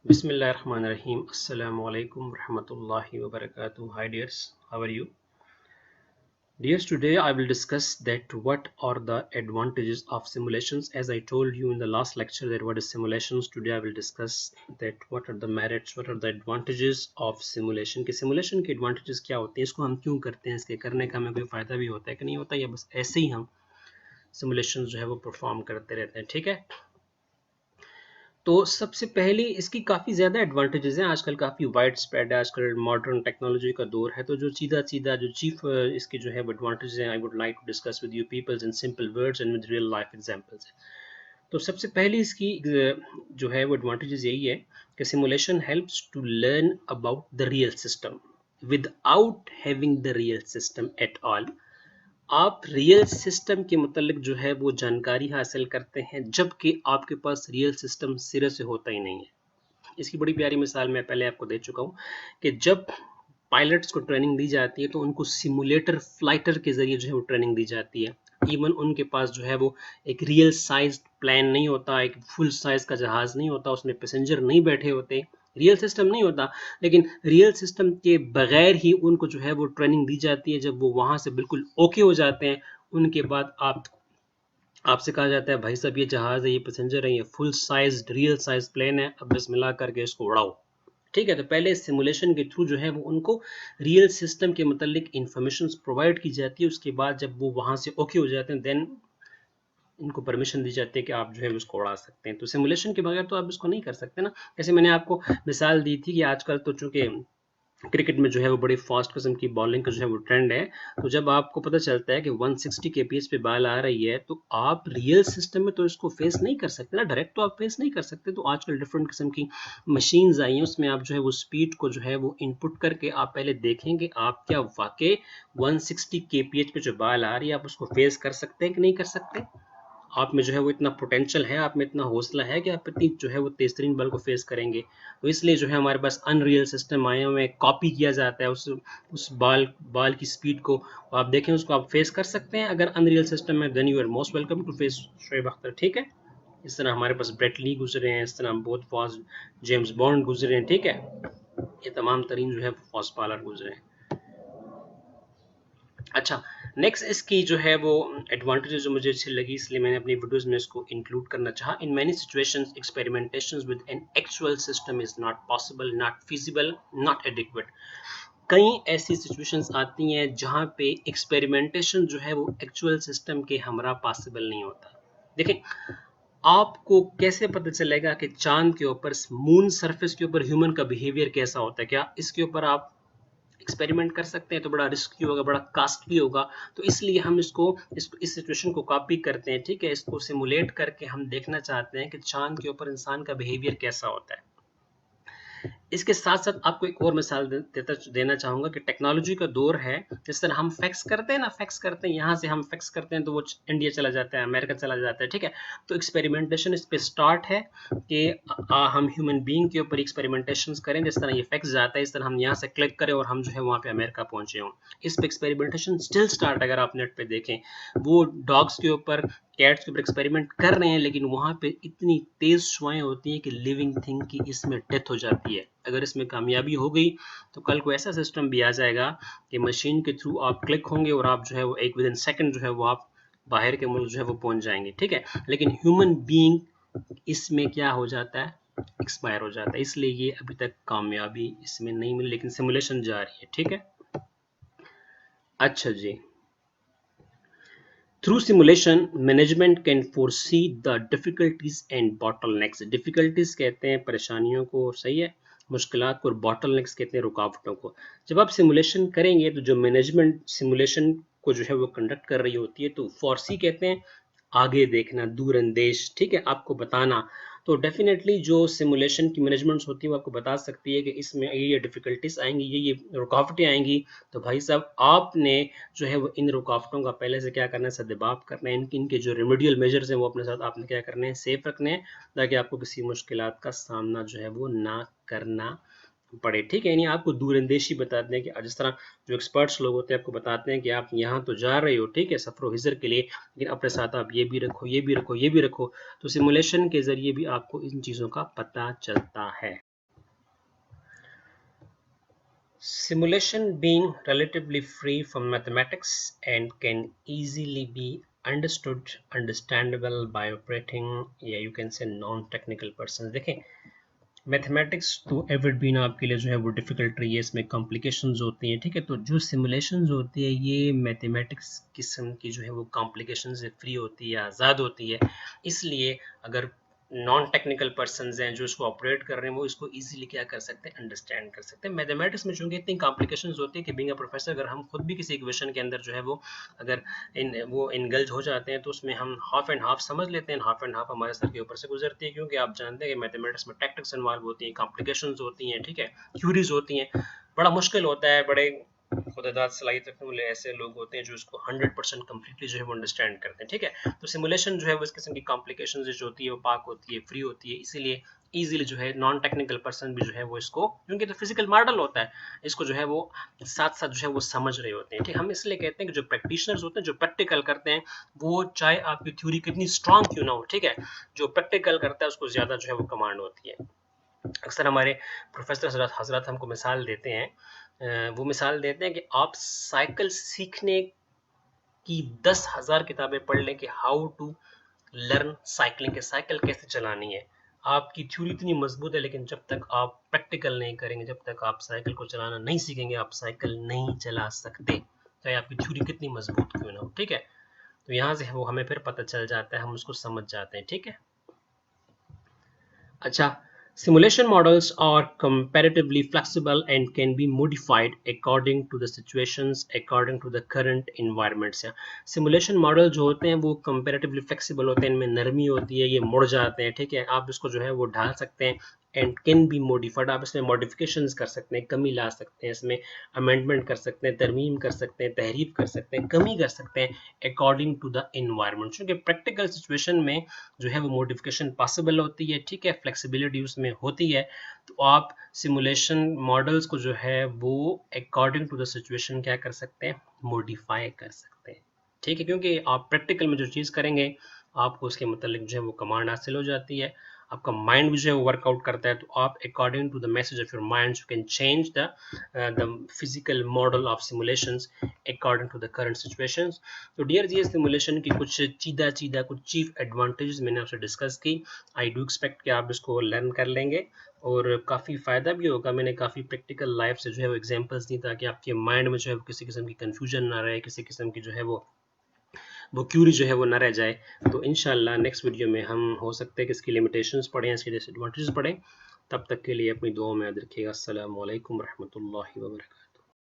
Bismillahirrahmanirrahim. Assalamu alaikum warahmatullahi wabarakatuh. Hi dears, how are you? Dears, today I will discuss that what are the advantages of simulations. As I told you in the last lecture that what is simulations, today I will discuss that what are the merits, what are the advantages of simulation. कि simulation के advantages क्या होते हैं, इसको हम क्यों करते हैं, इसके करने का हमें कोई फ़ायदा भी होता है कि नहीं होता, या बस ऐसे ही हम simulations जो है वो perform करते रहते हैं. ठीक है, तो सबसे पहले इसकी काफ़ी ज़्यादा एडवांटेजेस हैं. आजकल काफ़ी वाइड स्प्रेड है, आजकल मॉडर्न टेक्नोलॉजी का दौर है. तो जो सीधा सीधा जो चीफ इसके जो है एडवांटेजेस हैं, I would like to discuss with you peoples in simple words and with real life examples हैं. तो सबसे पहले इसकी जो है वो एडवांटेजेस यही है कि simulation helps to learn about the real system without having the real system at all. आप रियल सिस्टम के मुतालिक जो है वो जानकारी हासिल करते हैं, जबकि आपके पास रियल सिस्टम सिरे से होता ही नहीं है. इसकी बड़ी प्यारी मिसाल मैं पहले आपको दे चुका हूँ कि जब पायलट्स को ट्रेनिंग दी जाती है तो उनको सिमुलेटर फ्लाइटर के जरिए जो है वो ट्रेनिंग दी जाती है. इवन उनके पास जो है वो एक रियल साइज प्लेन नहीं होता, एक फुल साइज का जहाज नहीं होता, उसमें पैसेंजर नहीं बैठे होते, रियल सिस्टम नहीं होता. लेकिन रियल सिस्टम के बगैर ही उनको जो है वो ट्रेनिंग दी जाती है. जब वो वहां से बिल्कुल ओके हो जाते हैं, उनके बाद आपसे कहा जाता है भाई साहब ये जहाज है, ये पैसेंजर है, ये full size real size plane है, अब बस मिला करके इसको उड़ाओ. ठीक है, तो पहले सिमुलेशन के थ्रू जो है वो उनको रियल सिस्टम के मतलब इंफॉर्मेशन प्रोवाइड की जाती है. उसके बाद जब वो वहां से ओके हो जाते हैं, देन इनको परमिशन दी जाती है कि आप जो है उसको उड़ा सकते हैं. तो सिमुलेशन के बगैर तो आप इसको नहीं कर सकते ना. जैसे मैंने आपको मिसाल दी थी कि आजकल तो चूंकि क्रिकेट में जो है वो बड़ी फास्ट किस्म की बॉलिंग का जो है वो ट्रेंड है, तो जब आपको पता चलता है कि 160 kph पे बॉल आ रही है, तो आप रियल सिस्टम में तो इसको फेस नहीं कर सकते ना, डायरेक्ट तो आप फेस नहीं कर सकते. तो आजकल डिफरेंट किस्म की मशीन्स आई हैं, उसमें आप जो है वो स्पीड को जो है वो इनपुट करके आप पहले देखेंगे आप क्या वाकई 160 kph पे जो बॉल आ रही है आप उसको फेस कर सकते हैं कि नहीं कर सकते. आप में जो है वो इतना पोटेंशियल है, आप में इतना हौसला है कि आप इतनी जो है वो तेज तरीन बल को फेस करेंगे. तो इसलिए जो है हमारे पास अनरियल सिस्टम आए हुए हैं, कॉपी किया जाता है उस बाल की स्पीड को. आप देखें उसको आप फेस कर सकते हैं अगर अनरियल सिस्टम में, then you are most welcome to face Shoaib Akhtar. ठीक है, इस तरह हमारे पास ब्रेट ली गुजरे हैं, इस तरह बहुत फास्ट जेम्स बॉन्ड गुजरे हैं. ठीक है, ये तमाम तरीन जो है फास्ट बॉलर गुजरे हैं. अच्छा, नेक्स्ट इसकी जो है वो एडवांटेजेस जो मुझे अच्छी लगी, इसलिए मैंने अपनी वीडियोस में इसको इंक्लूड करना चाहा. In many situations experimentations with an actual system is not possible, not feasible, not adequate. कई ऐसी सिचुएशंस आती हैं जहां पे एक्सपेरिमेंटेशन जो है वो एक्चुअल सिस्टम के हमरा पॉसिबल नहीं होता. देखें, आपको कैसे पता चलेगा कि चांद के ऊपर, मून सरफेस के ऊपर ह्यूमन का बिहेवियर कैसा होता है? क्या इसके ऊपर आप एक्सपेरिमेंट कर सकते हैं? तो बड़ा रिस्की होगा, बड़ा कॉस्टली होगा. तो इसलिए हम इस सिचुएशन को कॉपी करते हैं. ठीक है, इसको सिमुलेट करके हम देखना चाहते हैं कि चांद के ऊपर इंसान का बिहेवियर कैसा होता है. इसके साथ साथ आपको एक और मिसाल देना चाहूंगा कि टेक्नोलॉजी का दौर है. जिस तरह हम फैक्स करते हैं ना, फैक्स करते हैं, यहाँ से हम फैक्स करते हैं तो वो इंडिया चला जाता है, अमेरिका चला जाता है. ठीक है, तो एक्सपेरिमेंटेशन इस पे स्टार्ट है कि हम ह्यूमन बीइंग के ऊपर एक्सपेरिमेंटेशन करें. जिस तरह ये फैक्स जाता है, इस तरह हम यहाँ से क्लिक करें और हम जो है वहाँ पे अमेरिका पहुंचे हों. इस पे एक्सपेरिमेंटेशन स्टिल स्टार्ट. अगर आप नेट पे देखें, वो डॉग्स के ऊपर, कैट्स के ऊपर एक्सपेरिमेंट कर रहे हैं, लेकिन वहां पे इतनी तेज शुआएं होती हैं कि लिविंग थिंग की इसमें डेथ हो जाती है. अगर इसमें कामयाबी हो गई तो कल को ऐसा सिस्टम भी आ जाएगा कि मशीन के थ्रू आप क्लिक होंगे और आप जो है वो एक विद इन सेकंड जो है वो आप बाहर के मुल्क जो है वो पहुंच जाएंगे. ठीक है, लेकिन ह्यूमन बीइंग इसमें क्या हो जाता है, एक्सपायर हो जाता है. इसलिए ये अभी तक कामयाबी इसमें नहीं मिली, लेकिन सिमुलेशन जारी है. ठीक है, अच्छा जी. Through simulation, management can foresee the difficulties and bottlenecks. Difficulties कहते हैं परेशानियों को, सही है, मुश्किलात को, और bottlenecks कहते हैं रुकावटों को. जब आप सिमुलेशन करेंगे तो जो मैनेजमेंट सिमुलेशन को जो है वो कंडक्ट कर रही होती है, तो फोरसी कहते हैं आगे देखना, दूरंदेश. ठीक है, आपको बताना. तो डेफिनेटली जो सिमुलेशन की मैनेजमेंट्स होती है वो आपको बता सकती है कि इसमें ये डिफिकल्टीज आएंगी, ये रुकावटें आएंगी. तो भाई साहब आपने जो है वो इन रुकावटों का पहले से क्या करना है, सद्भाव करना है. इनके जो रेमेडियल मेजर्स हैं वो अपने साथ आपने क्या करने हैं, सेफ रखने हैं, ताकि आपको किसी मुश्किलात का सामना जो है वो ना करना पड़े. ठीक है, यानी आपको दूरंदेशी बताते हैं कि जिस तरह जो एक्सपर्ट्स लोग होते हैं आपको बताते हैं कि आप यहाँ तो जा रहे हो, ठीक है, सफर हिजर के लिए, लेकिन अपने साथ आप ये भी रखो, ये भी रखो, ये भी रखो. तो सिमुलेशन के जरिए भी आपको इन चीज़ों का पता चलता है. Simulation being relatively free from mathematics and can easily be understood, understandable by operating, yeah, you can say non-technical persons. देखें, मैथमेटिक्स तो एवर बीन आपके लिए जो है वो डिफिकल्ट रही है, इसमें कॉम्प्लिकेशंस होती हैं, ठीक है। तो जो सिमुलेशंस होती है ये मैथमेटिक्स किस्म की जो है वो कॉम्प्लिकेशन से फ्री होती है, आज़ाद होती है। इसलिए अगर नॉन टेक्निकल पर्सन हैं जो इसको ऑपरेट कर रहे हैं वो इसको इजीली क्या कर सकते हैं, अंडरस्टैंड कर सकते हैं। मैथमेटिक्स में चूंकि इतनी कॉम्प्लिकेशंस होती है कि बीइंग अ प्रोफेसर अगर हम खुद भी किसी इक्वेशन के अंदर जो है वो अगर वो इनगल्ज हो जाते हैं तो उसमें हम हाफ एंड हाफ समझ लेते हैं, हाफ एंड हाफ हमारे सर के ऊपर से गुजरती है, क्योंकि आप जानते हैं कि मैथमेटिक्स में टैक्टिक्स इन्वॉल्व होती हैं, कॉम्प्लिकेशंस होती हैं, ठीक है, थ्योरीज होती हैं, बड़ा मुश्किल होता है। बड़े खुदादाद सलाहियत रखने वाले ऐसे लोग होते हैं जो इसको 100% कम्प्लीटली जो है वो अंडरस्टैंड करते हैं, ठीक है। तो सिमुलेशन जो है वो इस किस्म की कॉम्प्लिकेशन जो होती है वो पाक होती है, फ्री होती है, इसीलिए इजीली जो है नॉन टेक्निकल पर्सन भी जो है वो इसको, क्योंकि तो फिजिकल मॉडल होता है, इसको जो है वो साथ साथ जो है वो समझ रहे होते हैं, ठीक। हम इसलिए कहते हैं कि जो प्रैक्टिशनर्स होते हैं जो प्रैक्टिकल करते हैं वो चाहे आपकी थ्योरी कितनी स्ट्रांग क्यों ना हो, ठीक है, जो प्रैक्टिकल करता है उसको ज्यादा जो है वो कमांड होती है। अक्सर हमारे प्रोफेसर हजरत हमको मिसाल देते हैं, वो मिसाल देते हैं कि आप साइकिल सीखने की 10,000 किताबें पढ़ लें कि हाउ टू लर्न साइकिलिंग, के साइकिल कैसे चलानी है, आपकी थ्योरी इतनी मजबूत है, लेकिन जब तक आप प्रैक्टिकल नहीं करेंगे, जब तक आप साइकिल को चलाना नहीं सीखेंगे, आप साइकिल नहीं चला सकते, चाहे आपकी थ्योरी कितनी मजबूत क्यों ना हो, ठीक है। तो यहाँ से वो हमें फिर पता चल जाता है, हम उसको समझ जाते हैं, ठीक है। अच्छा, simulation models are comparatively flexible and can be modified according to the situations, according to the current environments। या simulation model जो होते हैं वो comparatively flexible होते हैं, इनमें नरमी होती है, ये मुड़ जाते हैं, ठीक है। आप इसको जो है वो ढाल सकते हैं एंड कैन बी मॉडिफाइड, आप इसमें मॉडिफिकेशंस कर सकते हैं, कमी ला सकते हैं, इसमें अमेंडमेंट कर सकते हैं, तरमीम कर सकते हैं, तहरीफ कर सकते हैं, कमी कर सकते हैं अकॉर्डिंग टू द एनवायरनमेंट। क्योंकि प्रैक्टिकल सिचुएशन में जो है वो मॉडिफिकेशन पॉसिबल होती है, ठीक है, फ्लेक्सिबिलिटी उसमें होती है। तो आप सिमुलेशन मॉडल्स को जो है वो अकॉर्डिंग टू द सिचुएशन क्या कर सकते हैं, मॉडिफाई कर सकते हैं, ठीक है। क्योंकि आप प्रैक्टिकल में जो चीज़ करेंगे आपको उसके मतलब जो है वो कमांड हासिल हो जाती है, आपका माइंड भी जो है वो वर्कआउट करता है, तो आप according to the message of your mind you can change the physical model of simulations according to the current situations. तो डियर जी, सिमुलेशन की कुछ चीदा कुछ चीफ एडवांटेजेस मैंने आपसे डिस्कस की। आई डू एक्सपेक्ट कि आप इसको लर्न कर लेंगे और काफ़ी फ़ायदा भी होगा। मैंने काफ़ी प्रैक्टिकल लाइफ से जो है वो एग्जांपल्स दी ताकि आपके माइंड में जो है वो किसी किस्म की कंफ्यूजन ना रहे, किसी किस्म की जो है वो क्यूरी जो है वो ना रह जाए। तो इंशाल्लाह नेक्स्ट वीडियो में हम हो सकते हैं कि इसकी लिमिटेशंस पढ़ें, इसके डिसएडवांटेजेस पढ़ें। तब तक के लिए अपनी दुआओं में याद रखिएगा। अस्सलामु अलैकुम रहमतुल्लाहि व बरकातहू।